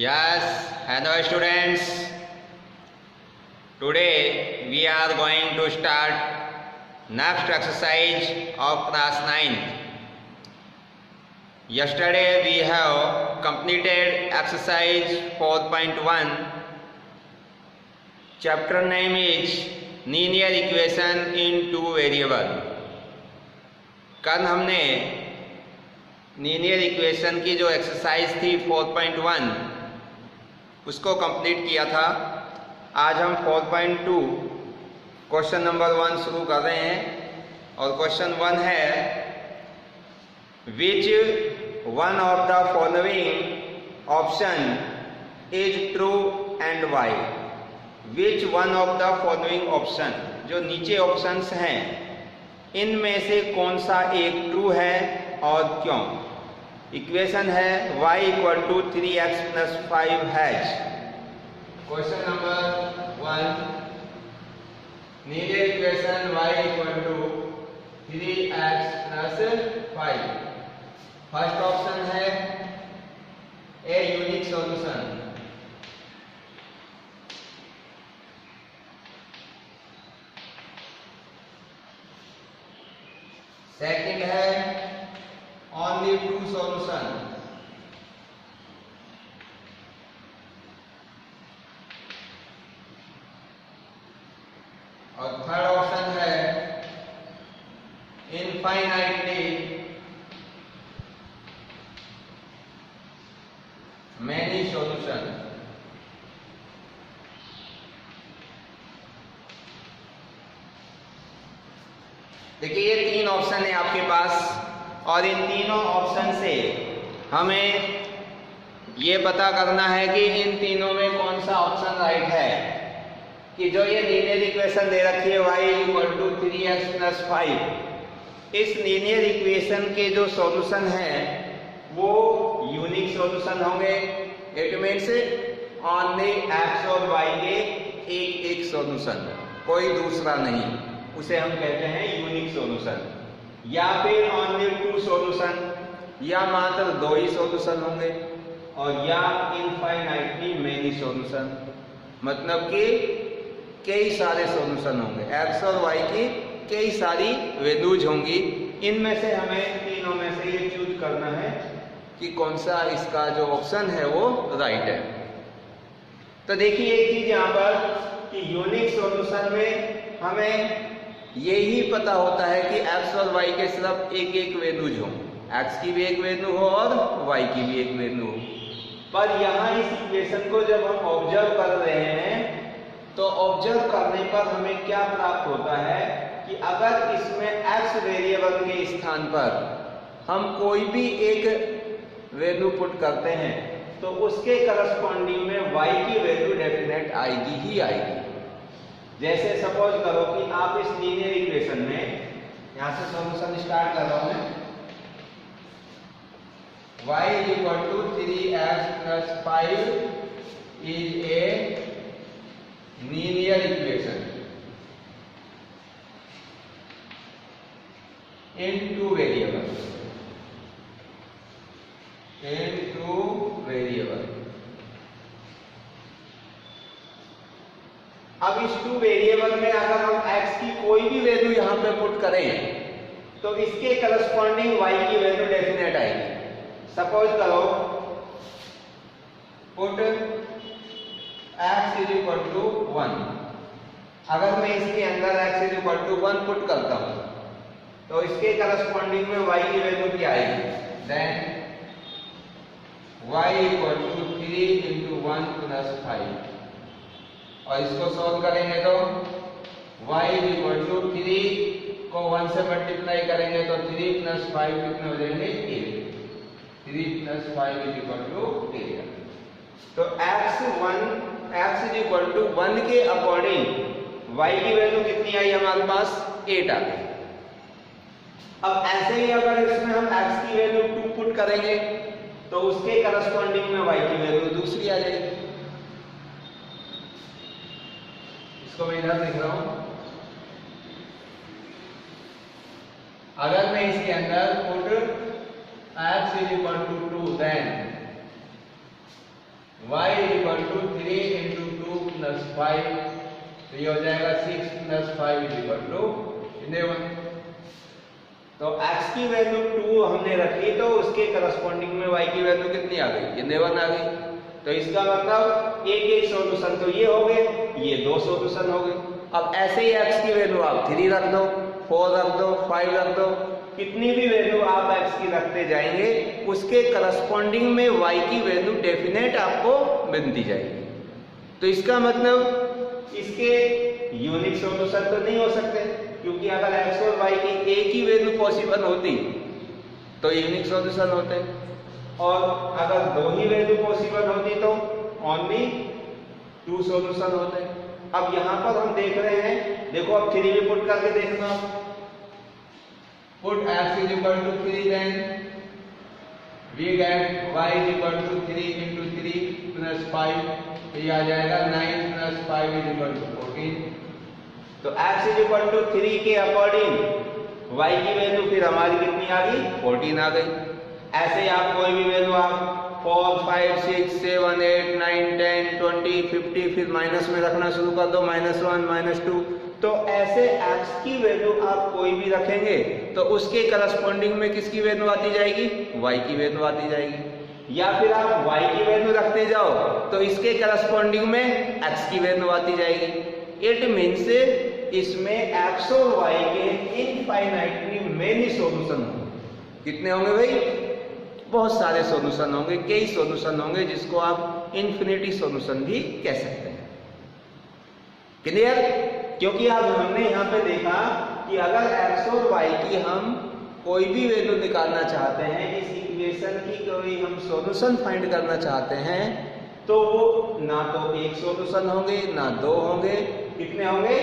Yes, hello students. Today we are going to start next exercise of class 9. Yesterday we have completed exercise 4.1. Chapter name is linear equation in two variable. कल हमने linear equation की जो exercise थी 4.1 उसको complete किया था। आज हम 4.2 क्वेश्चन नंबर 1 शुरू कर रहे हैं और क्वेश्चन 1 है which one of the following option is true and why. Which one of the following option, जो नीचे ऑप्शंस हैं इनमें से कौन सा एक ट्रू है और क्यों। इक्वेशन है y equal to 3x plus 5h। Question number 1, linear equation y equal to 3x plus 5। First option है ए यूनिक सॉल्यूशन। सेकंड है only two solution। और थर्ड ऑप्शन है इनफाइनाइटली मैनी सॉल्यूशन। देखिए ये तीन ऑप्शन है आपके पास और इन तीनों ऑप्शन से हमें ये पता करना है कि इन तीनों में कौन सा ऑप्शन राइट है। कि जो ये लीनियर इक्वेशन दे रखी है y equal to 3x plus 5, इस लीनियर इक्वेशन के जो सॉल्यूशन है वो यूनिक सॉल्यूशन होंगे। इट मीन्स ओनली x और y के एक एक सॉल्यूशन, कोई दूसरा नहीं, उसे हम कहते हैं यूनिक सॉल्यूशन। या फिर ओनली टू सॉल्यूशन, या मात्र दो ही सॉल्यूशन होंगे, और या इनफाइनाइटली मेनी सॉल्यूशन, मतलब कि कई सारे सॉल्यूशन होंगे। x और y की कई सारी वैल्यूज होंगी। इनमें से हमें तीनों में से ये चूज करना है कि कौन सा इसका जो ऑप्शन है वो राइट है। तो देखिए एक चीज यहाँ पर कि यूनिक सॉल्यूशन में हमें यही पता होता है कि x और y के सिर्फ एक एक वैल्यूज हो, x की भी एक वैल्यू हो और y की भी एक वैल्यू हो। पर यहाँ इस इक्वेशन को जब हम ऑब्जर्व कर रहे हैं तो ऑब्जर्व करने पर हमें क्या प्राप्त होता है कि अगर इसमें x वेरिएबल के स्थान पर हम कोई भी एक वैल्यू पुट करते हैं तो उसके करस्पॉन्डिंग में y की वैल्यू डेफिनेट आएगी ही आएगी। जैसे सपोज करो कि आप इस लीनियर इक्वेशन में, यहां से सॉल्यूशन स्टार्ट कर रहा हूं मैं, y is equal to 3x plus 5 is a linear equation in two variable. अब इस टू वेरिएबल में अगर हम x की कोई भी वैल्यू यहां पे पुट करें तो इसके करस्पॉन्डिंग y की वैल्यू डेफिनेट आएगी। सपोज करो put x is equal to 1। अगर मैं इसके अंदर x is equal to 1 put करता हूं तो इसके करस्पॉन्डिंग में y की वैल्यू क्या आएगी। Then y equal to 3 into 1 plus 5, और इसको सॉल्व करेंगे तो y इज इक्वल टू 3 को 1 से मल्टीप्लाई करेंगे तो 3 प्लस 5 कितने हो जाएंगे 8। 3 प्लस 5 इज इक्वल टू 8। तो x इज इक्वल टू 1 के अकॉर्डिंग y की वैल्यू कितनी आई हमारे पास 8 आ गई। अब ऐसे ही अगर इसमें हम x की वैल्यू 2 पुट करेंगे तो उसके करस्पॉन्डिंग में y की वैल्यू दूसरी आ जाएगी। इसको मैं इधर लिख रहा हूं। अगर मैं इसके अंदर put x is equal to 2 then y is equal to 3 into 2 plus 5, तो ये हो जाएगा 6 प्लस 5 इज इक्वल टू 11। तो x की वैल्यू 2 हमने रखी, तो उसके करस्पॉन्डिंग में y की वैल्यू कितनी आ गई? 11 आ गई। तो इसका मतलब एक एक सॉल्यूशन तो ये हो गए, ये 2 सॉल्यूशन हो गए। अब ऐसे ही x की वैल्यू आप 3 रख दो, 4 रख दो, 5 रख दो, कितनी भी वैल्यू आप x की रखते जाएंगे उसके करस्पॉन्डिंग में y की वैल्यू डेफिनेट आपको मिलती जाएगी। तो इसका मतलब इसके यूनिक सॉल्यूशन तो नहीं हो सकते, क्योंकि अगर x और y की एक ही वैल्यू पॉसिबल होती तो यूनिक सॉल्यूशन होते, और अगर 2 ही वैल्यू पॉसिबल होती तो ओनली 2 सॉल्यूशन होते। अब यहां पर हम देख रहे हैं, देखो अब 3 भी पुट करके देखना, put x is equal to 3, then we get y is equal to 3 into 3 plus 5, तो ये आ जाएगा 9 प्लस 5 इज इक्वल टू 14। तो x इज इक्वल टू 3 के अकॉर्डिंग y की वैल्यू फिर हमारी कितनी आ गई? 14 आ गई। ऐसे आप कोई भी वैल्यू आप 4, 5, 6, 7, 8, 9, 10, 20, 50 फिर माइनस में रखना शुरू कर दो, -1, -2। तो ऐसे x की वैल्यू आप कोई भी रखेंगे तो उसके करस्पॉन्डिंग में किसकी वैल्यू आती जाएगी? y की वैल्यू आती जाएगी। या फिर आप y की वैल्यू रखते जाओ तो इसके करस्पॉन्डिंग में x की वैल्यू आती जाएगी। इट मीन्स इसमें x और y के इनफाइनाइटली मेनी सॉल्यूशन होंगे। कितने होंगे भाई? बहुत सारे सॉल्यूशन होंगे, कई सॉल्यूशन होंगे, जिसको आप इन्फिनिटी सॉल्यूशन भी कह सकते हैं। क्लियर? क्योंकि अब हमने यहाँ पे देखा कि अगर x और y की हम कोई भी वैल्यू निकालना चाहते हैं, इस इक्वेशन की कोई हम सॉल्यूशन फाइंड करना चाहते हैं, तो वो ना तो एक सॉल्यूशन होंगे ना 2 होंगे, कितने होंगे?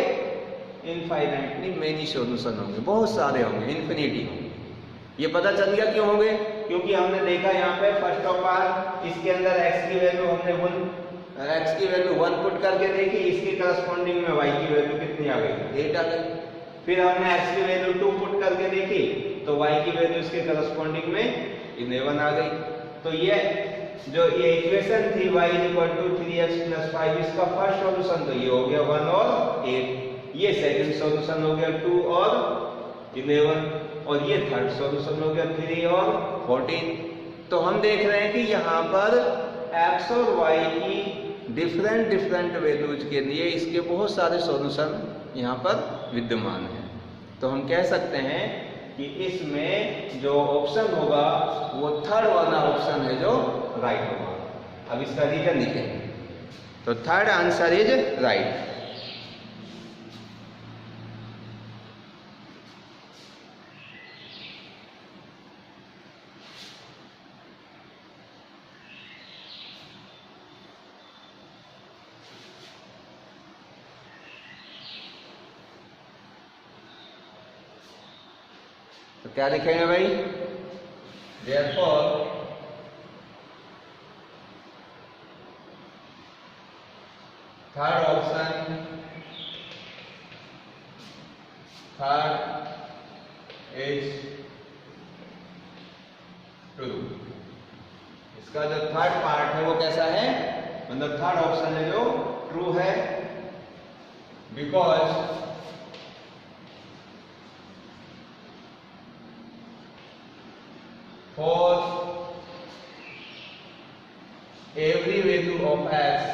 इनफाइनाइटली मेनी सॉल्यूशन होंगे, बहुत सारे होंगे, इन्फिनिटी होंगे। ये पता चल गया क्यों होंगे? क्योंकि हमने देखा यहाँ पे फर्स्ट ऑफ ऑल इसके अंदर x की वैल्यू हमने 1 पुट करके देखी, इसके करस्पॉन्डिंग में y की वैल्यू कितनी आ गई? 8 आ गई। फिर हमने x की वैल्यू 2 पुट करके देखी तो y की वैल्यू इसके करस्पॉन्डिंग में 11 आ गई। तो ये जो ये इक्वेशन थी y equal to 3x plus 5, इसका फर्स्ट सॉल्यूशन तो ये हो गया 1 और 8, ये सेकंड सॉल्यूशन हो गया 2 और 11, और ये थर्ड सॉल्यूशन हो गया 3 और 14। तो हम देख रहे हैं कि यहाँ पर x और y की डिफरेंट वैल्यूज के लिए इसके बहुत सारे सॉल्यूशन यहाँ पर विद्यमान हैं। तो हम कह सकते हैं कि इसमें जो ऑप्शन होगा वो थर्ड वाला ऑप्शन है जो राइट होगा। अब इसका रीजन लिखेंगे, तो थर्ड आंसर इज राइट। तो क्या लिखेंगे भाई? Therefore third option is true. इसका जो थर्ड पार्ट है वो कैसा है? मतलब थर्ड ऑप्शन है जो ट्रू है, because for every value of x,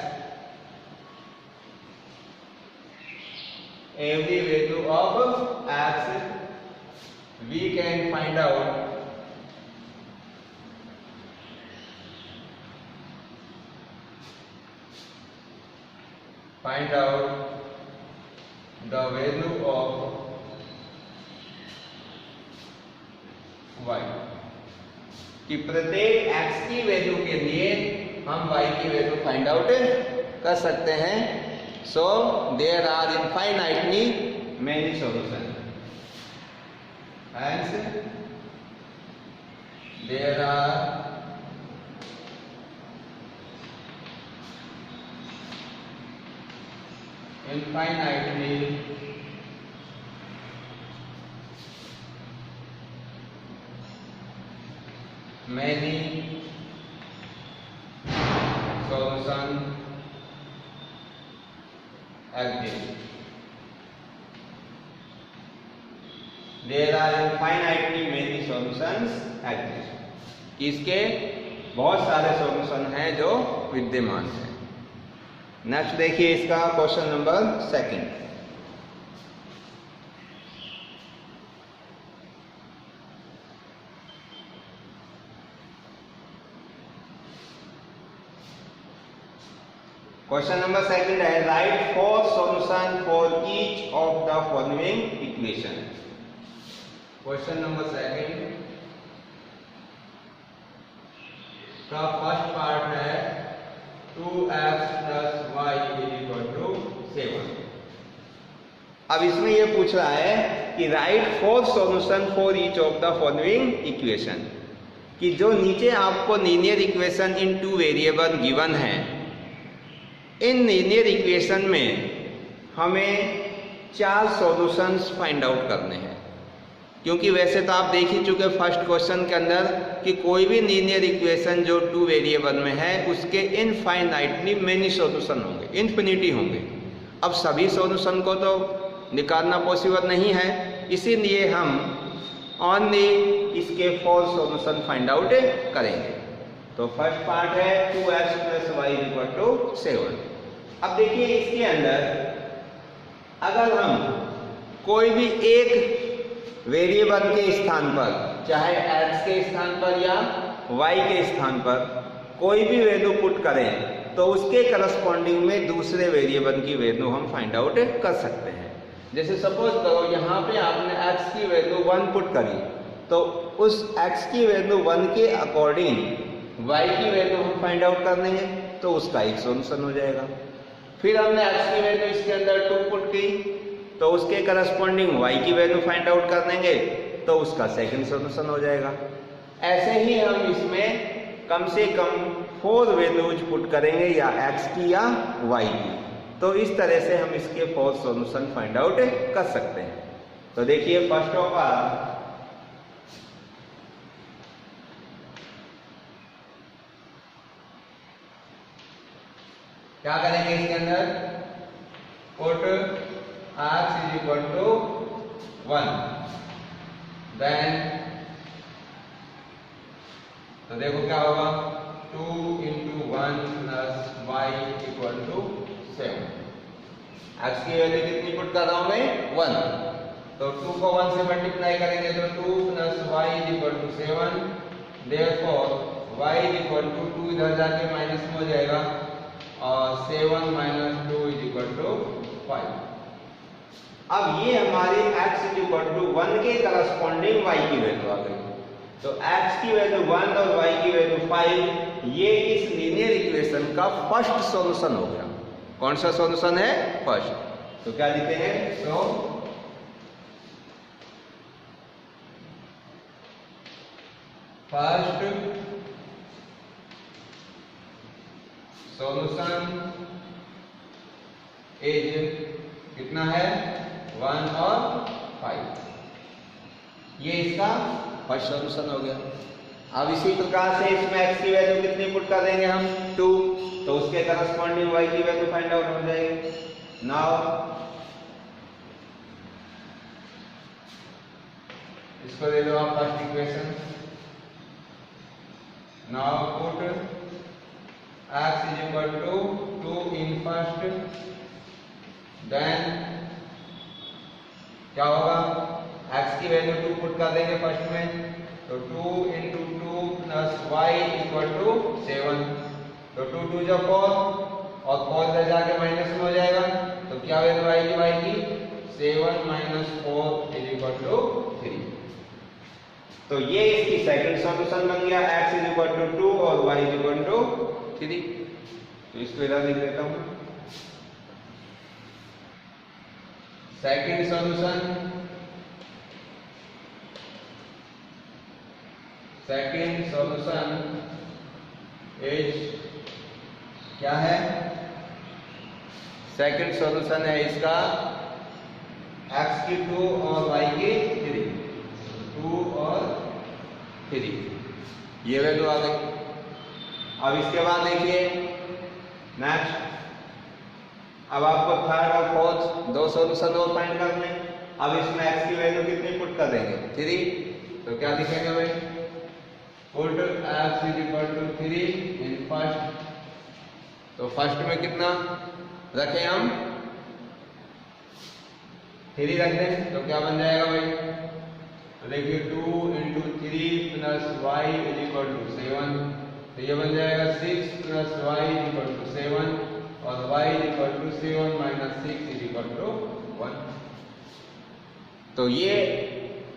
every value of x, we can find out the value of y, कि प्रत्येक x की वैल्यू के लिए हम y की वैल्यू फाइंड आउट कर सकते हैं। So there are infinitely many solution, hence there are infinitely many solution exist. There are infinitely many solutions exist. इसके बहुत सारे सॉल्यूशन हैं जो विद्यमान हैं। नेक्स्ट देखिए इसका क्वेश्चन नंबर 2। क्वेश्चन नंबर 2 है right 4 solution for each of the following equation. Question number 2 का फर्स्ट पार्ट है 2x + y = 7। अब इसमें यह पूछ रहा है कि right 4 solution for each of the following equation, कि जो नीचे आपको लीनियर इक्वेशन इन 2 वेरिएबल गिवन है, इन लीनियर इक्वेशन में हमें 4 सॉल्यूशंस फाइंड आउट करने हैं। क्योंकि वैसे तो आप देख ही चुके फर्स्ट क्वेश्चन के अंदर कि कोई भी लीनियर इक्वेशन जो 2 वेरिएबल में है उसके इनफाइनाइटली मेनी सॉल्यूशन होंगे, इन्फिनिटी होंगे। अब सभी सॉल्यूशन को तो निकालना पॉसिबल नहीं है, इसीलिए हम ओनली इसके 4 सॉल्यूशन फाइंड आउट करेंगे। तो फर्स्ट पार्ट है 2x + y = 7। अब देखिए इसके अंदर अगर हम कोई भी एक वेरिएबल के स्थान पर, चाहे x के स्थान पर या y के स्थान पर कोई भी वैल्यू पुट करें तो उसके करस्पॉन्डिंग में दूसरे वेरिएबल की वैल्यू हम फाइंड आउट कर सकते हैं। जैसे सपोज करो यहाँ पे आपने x की वैल्यू 1 पुट करी, तो उस x की वैल्यू 1 के अकॉर्डिंग y की वैल्यू हम फाइंड आउट कर लेंगे, तो उसका एक सॉल्यूशन हो जाएगा। फिर हमने x की वैल्यू इसके अंदर 2 पुट की, तो उसके करस्पॉन्डिंग y की वैल्यू फाइंड आउट कर देंगे, तो उसका सेकंड सॉल्यूशन हो जाएगा। ऐसे ही हम इसमें कम से कम 4 वैल्यूज पुट करेंगे, या x की या y की, तो इस तरह से हम इसके 4 सॉल्यूशन फाइंड आउट कर सकते हैं। तो देखिए फर्स्ट ऑफ ऑल क्या करेंगे, इसके अंदर पुट x = 1, देन तो देखो क्या होगा 2 × 1 + y = 7। x की वैल्यू कितनी पुट कर रहा हूं मैं 1, तो 2 को 1 से मल्टीप्लाई करेंगे तो 2 + y = 7। देयरफॉर y = 2 इधर जाके माइनस में हो जाएगा और 7 - 2 = 5। अब ये हमारे x = 1 के करस्पॉन्डिंग y की वैल्यू आ गई। तो x की वैल्यू 1 और y की वैल्यू 5, ये इस लीनियर इक्वेशन का फर्स्ट सॉल्यूशन हो गया। कौन सा सॉल्यूशन है? फर्स्ट। तो क्या लिखते हैं, सो फर्स्ट सॉल्यूशन इज कितना है 1 और 5। ये इसका फर्स्ट सॉल्यूशन हो गया। अब इसी प्रकार से इसमें x की वैल्यू कितनी पुट कर देंगे हम 2, तो उसके करस्पॉन्डिंग y की वैल्यू फाइंड आउट हो जाएगी। नाउ इसको ले लो आप first equation. Now put x = 2 in first, then क्या होगा, x की वैल्यू 2 पुट कर देंगे फर्स्ट में, तो 2 × 2 + y = 7। तो 2 2 जो 4 और 4 इधर जाके माइनस में हो जाएगा, तो क्या वैल्यू आएगी y की 7 - 4 = 3। तो ये इसकी सेकंड सॉल्यूशन बन गया, x = 2 और y = 3। तो इसको इधर लिख देता हूं। Second solution, second solution is क्या है, सेकंड सॉल्यूशन है इसका x की 2 और y की 3, 2 और 3, ये वैल्यू आ गई। अब इसके बाद देखिए नेक्स्ट, अब आपको थर्ड और फोर्थ दो सॉल्यूशन और फाइंड करने। अब इसमें x की वैल्यू कितनी पुट कर देंगे? 3। तो क्या लिखेंगे भाई? Put x = 3 in first. तो फर्स्ट में कितना रखें हम? 3 रख दें। तो क्या बन जाएगा भाई? तो देखिए 2 × 3 + y = 7। तो ये बन जाएगा 6 + y = 7 और y = 7 - 6 = 1। तो ये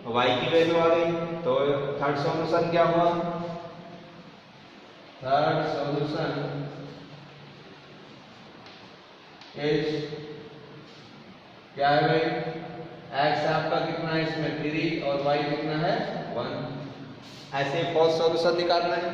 y की वैल्यू आ गई। तो थर्ड सॉल्यूशन क्या हुआ? थर्ड सॉल्यूशन इज क्या है भाई? x आपका कितना है इसमें? 3 और y कितना है? 1। ऐसे फोर्थ सॉल्यूशन निकालना है।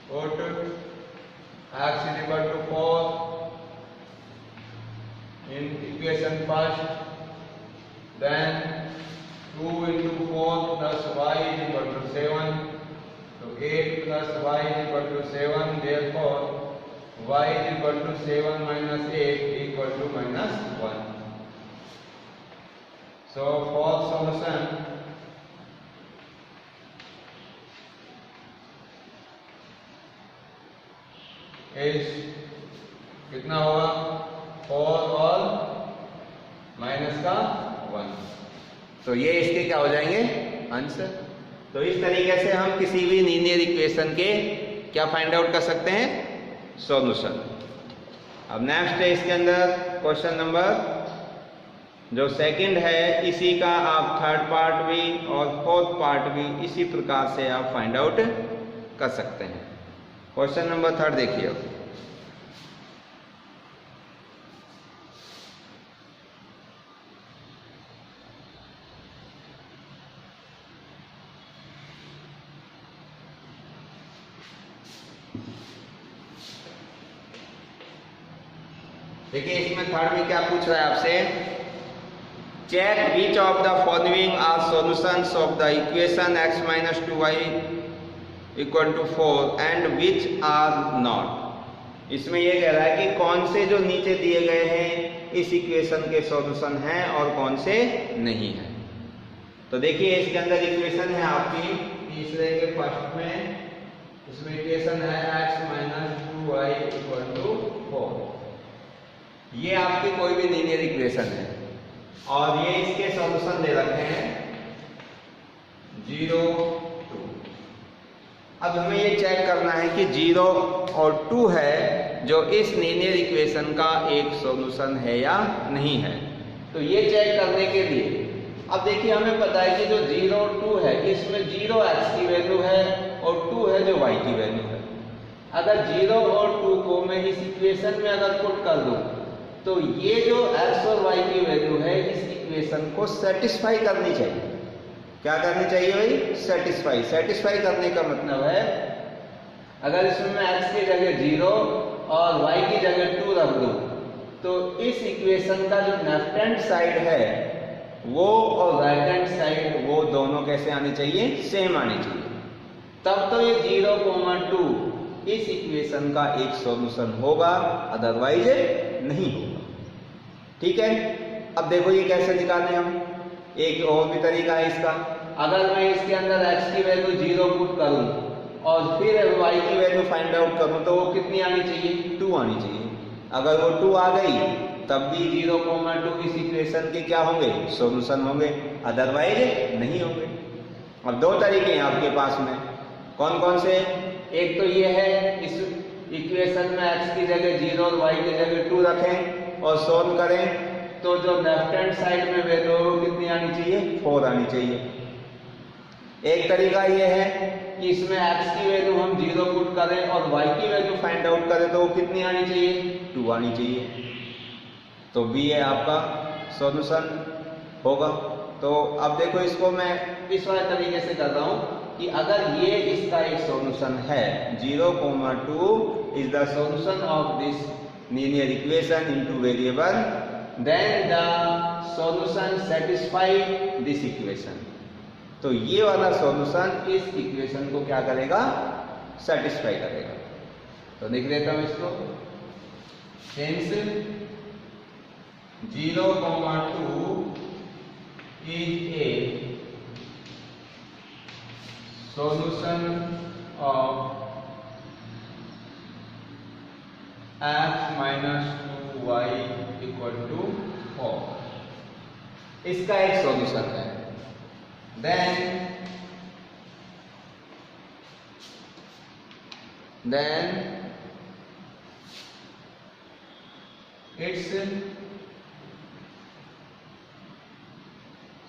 Put x = 4 in equation first, then 2 × 4 + y = 7. So 8 + y = 7. Therefore y = 7 - 8 = -1. So fourth solution is कितना होगा? 4 और -1। तो ये इसके क्या हो जाएंगे? आंसर। तो इस तरीके से हम किसी भी लीनियर इक्वेशन के क्या फाइंड आउट कर सकते हैं? सॉल्यूशन। अब नेक्स्ट है इसके अंदर क्वेश्चन नंबर जो सेकंड है, इसी का आप थर्ड पार्ट भी और फोर्थ पार्ट भी इसी प्रकार से आप फाइंड आउट कर सकते हैं। क्वेश्चन नंबर थर्ड देखिए। देखिए इसमें थर्ड में क्या पूछ रहा है आपसे? Check which of the following are solutions of the equation x - 2y = 4 and which are not. इसमें यह कह रहा है कि कौन से जो नीचे दिए गए हैं इस इक्वेशन के सॉल्यूशन हैं और कौन से नहीं है। तो देखिए इसके अंदर इक्वेशन है आपकी तीसरे के फर्स्ट में, इसमें इक्वेशन है x - 2y = 4। ये आपकी कोई भी लीनियर इक्वेशन है और ये इसके सॉल्यूशन दे रखे हैं 0, 2। अब हमें ये चेक करना है कि 0 और 2 है जो इस लीनियर इक्वेशन का एक सॉल्यूशन है या नहीं है। तो ये चेक करने के लिए अब देखिए हमें पता है कि जो 0 और 2 है इसमें 0 x की वैल्यू है और 2 है जो y की वैल्यू है। अगर 0 और 2 को मैं इस इक्वेशन में अगर पुट कर दूं तो ये जो x और y की वैल्यू है इस इक्वेशन को सेटिस्फाई करनी चाहिए। क्या करनी चाहिए भाई? सेटिस्फाई। सेटिस्फाई करने का मतलब है अगर इसमें मैं x की जगह 0 और y की जगह 2 रख दूं तो इस इक्वेशन का जो लेफ्ट हैंड साइड है वो और राइट हैंड साइड वो दोनों कैसे आनी चाहिए? सेम आनी चाहिए। तब तो ये 0, 2 इस इक्वेशन का एक सॉल्यूशन होगा, अदरवाइज नहीं होगा। ठीक है। अब देखो ये कैसे निकालें हम? एक और भी तरीका है इसका। अगर मैं इसके अंदर x की वैल्यू 0 पुट करूं और फिर y की वैल्यू फाइंड आउट करूं तो वो कितनी आनी चाहिए? 2 आनी चाहिए। अगर वो 2 आ गई तब भी 0, 2 इस इक्वेशन के क्या होंगे? सॉल्यूशन होंगे, अदरवाइज नहीं होंगे। अब दो तरीके हैं आपके पास में, कौन कौन से? एक तो ये है इस इक्वेशन में x की जगह 0 और y की जगह 2 रखें और सॉल्व करें तो जो लेफ्ट हैंड साइड में वैल्यू कितनी आनी चाहिए? 4 आनी चाहिए। एक तरीका ये है कि इसमें x की वैल्यू हम 0 पुट करें और y की वैल्यू फाइंड आउट करें तो वो कितनी आनी चाहिए? 2 आनी चाहिए। तो b है आपका सॉल्यूशन होगा। तो अब देखो इसको मैं इस वाले तरीके से कर रहा हूं कि अगर ये इसका एक सॉल्यूशन है 0, 2 is the solution of this linear equation in two variable then the solution satisfy this equation. तो ये वाला सॉल्यूशन इस इक्वेशन को क्या करेगा, सेटिस्फाई करेगा। तो लिख देता हूं इसको, since 0,2 is a solution of x minus 2y equal to 4, इसका एक सॉल्यूशन है। then its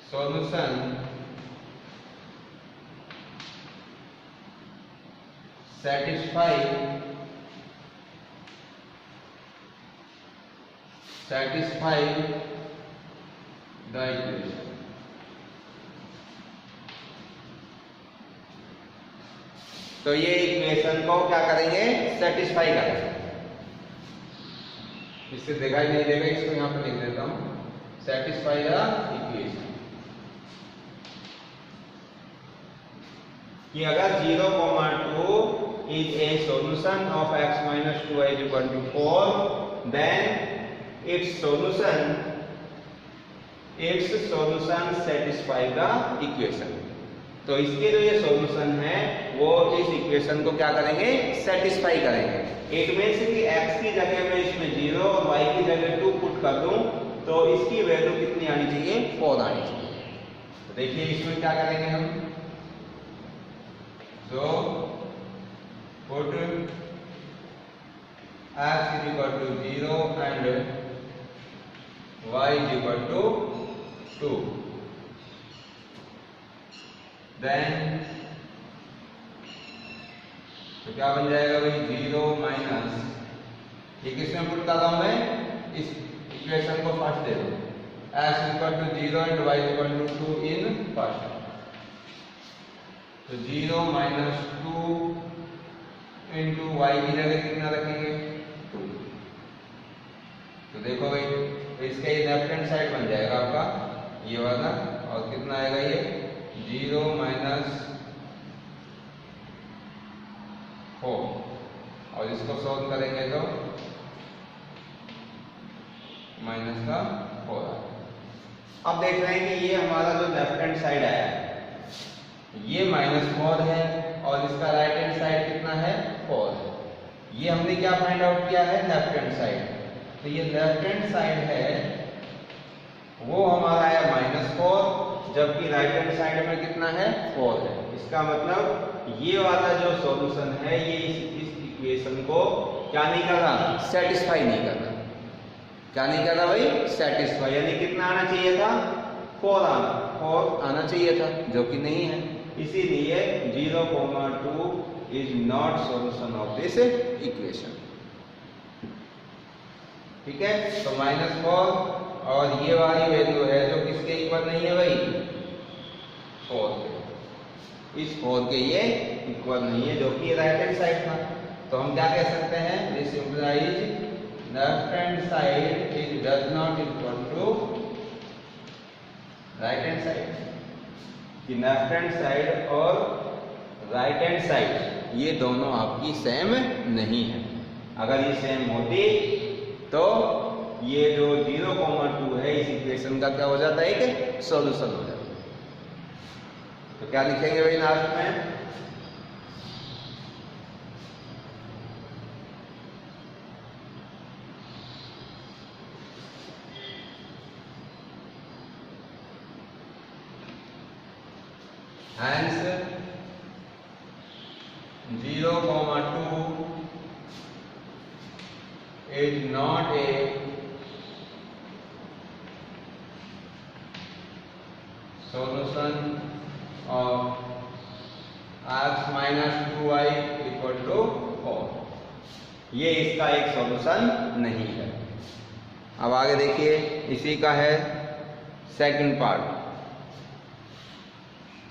solution satisfy the equation। तो ये इक्वेशन को क्या करेंगे, सेटिस्फाई करेंगे। इससे दिखाई नहीं देगा, इसको यहां पर लिख देता हूं, सेटिस्फाई द इक्वेशन। कि अगर 0,2 is a solution of x minus 2y is equal to 4, then its solution satisfy the equation। तो इसके जो ये सॉल्यूशन है वो इस इक्वेशन को क्या करेंगे, सेटिस्फाई करेंगे। इट मीन्स कि x की जगह में इसमें 0 और y की जगह 2 पुट कर दूं तो इसकी वैल्यू कितनी आनी चाहिए, 4 आनी चाहिए। तो देखिए इसमें क्या करेंगे हम, so put x is equal to 0 and y is equal to 2, then तो क्या बन जाएगा भाई, 0 माइनस, ये किसमें पुट कर रहा हूं मैं, इस इक्वेशन को फर्स्ट दे दो, x is equal to 0 and y is equal to 2 in first. तो 0 माइनस 2 इंटू वाई की जगह कितना रखेंगे, 2। तो देखो भाई, तो इसका ये लेफ्ट हैंड साइड बन जाएगा आपका ये वाला, और कितना आएगा ये 0 माइनस 4, और इसको सॉल्व करेंगे तो माइनस का 4। अब देख रहे हैं कि ये हमारा जो लेफ्ट हैंड साइड आया है ये -4 है, और इसका राइट हैंड साइड कितना है, 4 है। ये हमने क्या फाइंड आउट किया है, लेफ्ट हैंड साइड। तो ये लेफ्ट हैंड साइड है वो हमारा आया -4, जबकि राइट हैंड साइड में कितना है, 4 है। इसका मतलब ये वाला जो सॉल्यूशन है ये इस इक्वेशन को क्या नहीं कर रहा, सेटिस्फाई नहीं कर रहा। क्या नहीं कर रहा भाई, सेटिस्फाई। यानी कितना आना चाहिए था, 4 आना चाहिए था, जो कि नहीं है। इसीलिए 0,2 is not solution of this equation. ठीक है, तो -4 और ये वाली वैल्यू है जो किसके इक्वल नहीं है भाई, 4 के। इस 4 के ये इक्वल नहीं है, जो कि राइट हैंड साइड था। तो हम क्या कह सकते हैं, this implies left hand side is does not equal to right hand side. कि लेफ्ट हैंड साइड और राइट हैंड साइड ये दोनों आपकी सेम नहीं है। अगर ये सेम होती तो ये जो 0,2 है इस इक्वेशन का क्या हो जाता है, एक सॉल्यूशन हो जाता है। तो क्या लिखेंगे भाई लास्ट में, hence 0,2 is not a solution of x minus 2y equal to 4। ये इसका एक सॉल्यूशन नहीं है। अब आगे देखिए, इसी का है सेकंड पार्ट।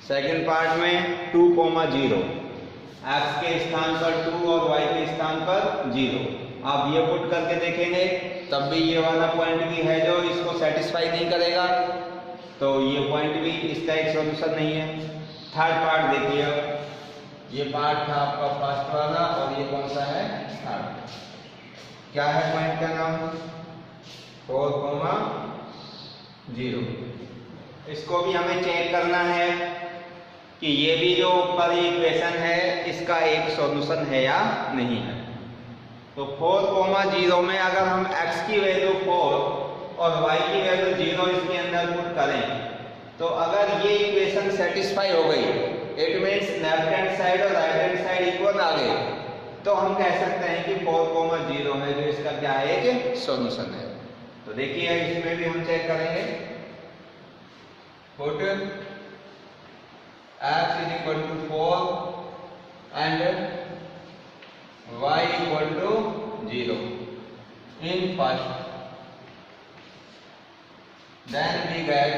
सेकंड पार्ट में 2,0 x के स्थान पर 2 और y के स्थान पर 0। आप ये पुट करके देखेंगे तब भी ये वाला पॉइंट भी है जो इसको सेटिस्फाई नहीं करेगा, तो ये पॉइंट भी इसका एक सॉल्यूशन नहीं है। थर्ड पार्ट देखिए, ये पार्ट था आपका फर्स्ट वाला और ये कौन सा है, थर्ड। क्या है पॉइंट का नाम, 4, 0। इसको भी हमें चेक करना है कि ये भी जो ऊपर इक्वेशन है इसका एक सॉल्यूशन है या नहीं है। तो 4, 0 में अगर हम x की वैल्यू 4 और y की वैल्यू 0 इसके अंदर पुट करें, तो अगर ये इक्वेशन सेटिस्फाई हो गई, it means left hand side और राइट हैंड साइड इक्वल आ गए, तो हम कह सकते हैं कि 4, 0 है जो इसका क्या है, एक सॉल्यूशन है। तो देखिए इसमें भी हम चेक करेंगे, put x is equal to 4 and y equal to 0 in first, then we get,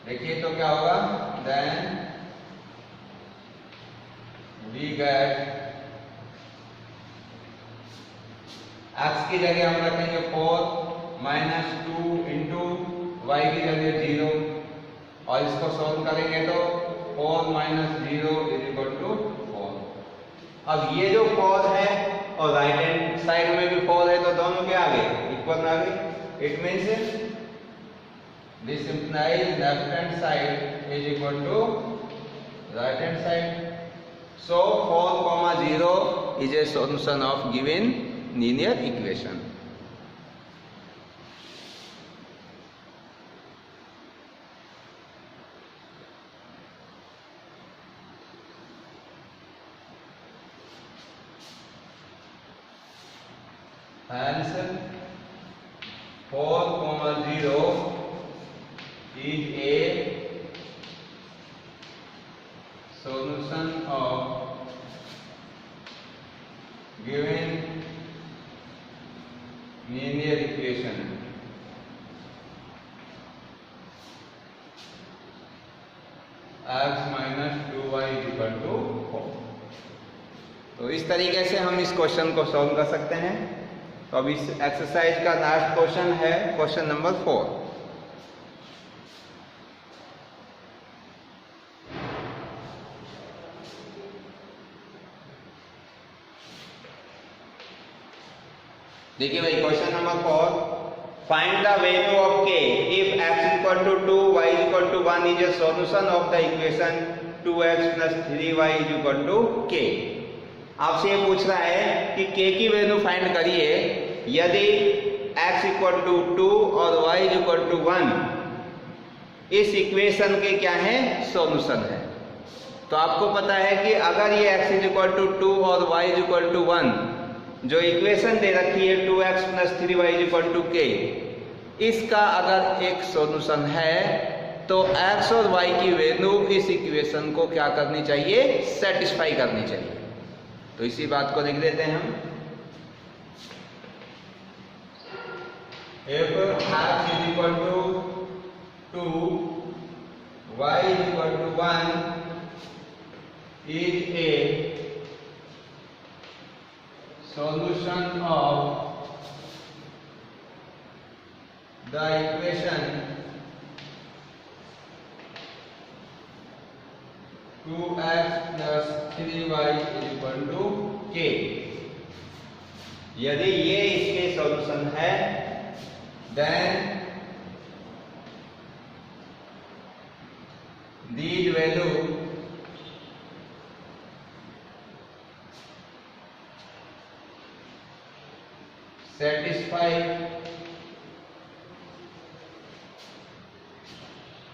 देखिए तो क्या होगा, then we get x की जगह हम रखेंगे 4 माइनस 2 इंटू y की जगह 0 और इसको सॉल्व करेंगे तो 4 माइनस 0 इज इक्वल टू 4। अब ये जो 4 है और राइट हैंड साइड में भी 4 है तो दोनों क्या आ गए, इक्वल आ गए। It means this implies left hand side is equal to right hand side. So 4, 0 is a solution of given linear equation. Hence 4, 0 is a solution of given linear equation x minus 2y is equal to 4। तो इस तरीके से हम इस question को solve कर सकते हैं। तो अब इस एक्सरसाइज का लास्ट क्वेश्चन है क्वेश्चन नंबर 4। देखिए भाई question number 4, find the value of k if x equal to 2 y equal to 1 is a solution of the equation 2x plus 3y is equal to k। आपसे ये पूछ रहा है कि k की वैल्यू फाइंड करिए यदि x इक्वल टू 2 और y इक्वल टू 1 इस इक्वेशन के क्या है, सॉल्यूशन है। तो आपको पता है कि अगर ये x इक्वल टू 2 और y इक्वल टू 1 जो इक्वेशन दे रखी है 2x plus 3y equal to k, इसका अगर एक सॉल्यूशन है तो x और y की वैल्यू इस इक्वेशन को क्या करनी चाहिए, सेटिस्फाई करनी चाहिए। तो इसी बात को लिख देते हैं हम, if x is equal to 2 y is equal to 1 is a solution of the equation 2x plus 3y is equal to k। यदि ये इसके सॉल्यूशन है then these value satisfy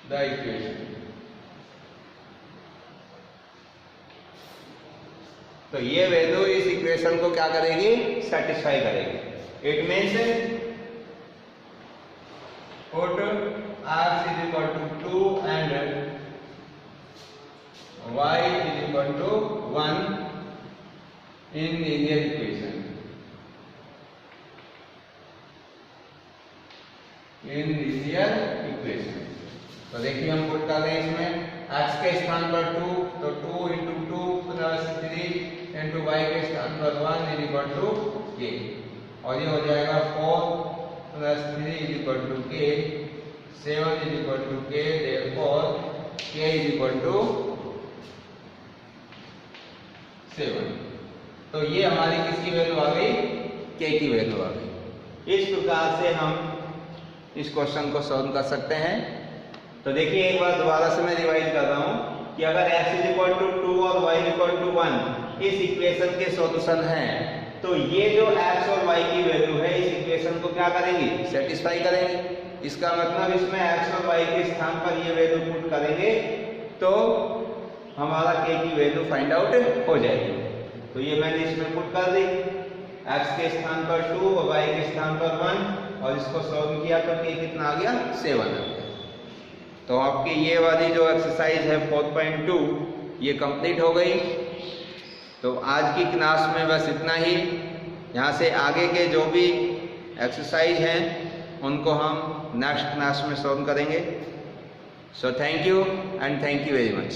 the equation। तो ये वैल्यू इस इक्वेशन को क्या करेगी, सेटिस्फाई करेगी। It means put x is equal to 2 and y is equal to 1 in linear equation। in linear equation तो देखिए हम पुट कर रहे हैं इसमें x के स्थान पर 2 तो 2 into 2 प्लस 3 इंटू वाई के स्थान पर 1 इज इक्वल टू के, और ये हो जाएगा 4 प्लस 3 इज इक्वल टू के, 7 इज इक्वल टू के, देयरफॉर के इज इक्वल टू 7। तो ये हमारी किसकी वैल्यू आ गई, के की वैल्यू आ गई। इस प्रकार से हम इस क्वेश्चन को सॉल्व कर सकते हैं। तो देखिए एक बार दोबारा से मैं रिवाइज कर रहा हूं कि अगर x इज इक्वल टू 2 और y इक्वल टू 1 इस इक्वेशन के सॉल्यूशन हैं, तो ये जो x और y की वैल्यू है इस इक्वेशन को क्या करेंगी, सेटिस्फाई करेंगे। इसका मतलब इसमें x और y के स्थान पर ये वैल्यू पुट करेंगे तो हमारा k की वैल्यू फाइंड आउट हो जाएगी। तो ये मैंने इसमें पुट कर दी, x के स्थान पर 2 और y के स्थान पर 1, और इसको सॉल्व किया तो k कितना आ गया, 7 आ गया। तो आपकी ये वाली जो एक्सरसाइज है 4.2 ये कंप्लीट हो गई। तो आज की क्लास में बस इतना ही। यहाँ से आगे के जो भी एक्सरसाइज हैं उनको हम नेक्स्ट क्लास में सॉल्व करेंगे। So thank you and thank you very much.